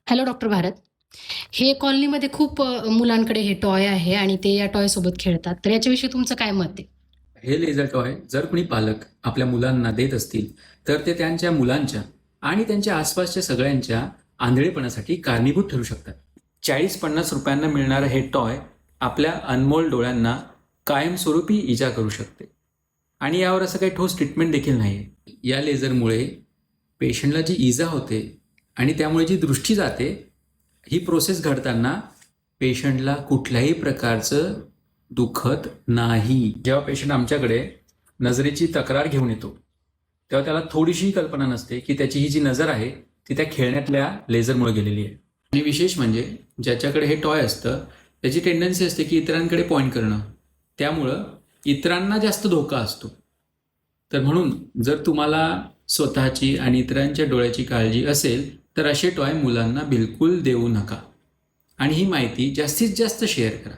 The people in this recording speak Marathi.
Hello doctor Bharat. हे कॉलनीमध्ये खूप मुलांकडे हे टॉय आहे आणि ते या टॉय सोबत खेळतात. तर याच्याविषयी तुमचं काय मत आहे? हे लेझर टॉय जर कोणी पालक आपल्या मुलांना देत असतील तर ते त्यांच्या मुलांच्या आणि त्यांच्या आसपासच्या सगळ्यांच्या आंधळेपणासाठी कारणीभूत ठरू शकतात. 40-50 रुपयांना मिळणारं हे टॉय आपल्या अनमोल डोळ्यांना कायमस्वरूपी इजा करू शकते आणि यावर असं काही ठोस ट्रीटमेंट देखील नाही. या लेझरमुळे पेशंटला जी इजा होते आणि त्यामुळे जी दृष्टी जाते, ही प्रोसेस घडताना पेशंटला कुठल्याही प्रकारचं दुखत नाही. जेव्हा पेशंट आमच्याकडे नजरेची तक्रार घेऊन येतो तेव्हा त्याला थोडीशी कल्पना नसते की त्याची ही जी नजर आहे ती त्या खेळण्यातल्या लेझरमुळे गेलेली आहे. आणि विशेष म्हणजे ज्याच्याकडे हे टॉय असतं त्याची टेंडन्सी असते की इतरांकडे पॉईंट करणं, त्यामुळं इतरांना जास्त धोका असतो. तर म्हणून जर तुम्हाला स्वतःची आणि इतरांच्या डोळ्याची काळजी असेल तर असे टॉय मुलांना बिलकुल देऊ नका आणि ही माहिती जास्तीत जास्त शेअर करा.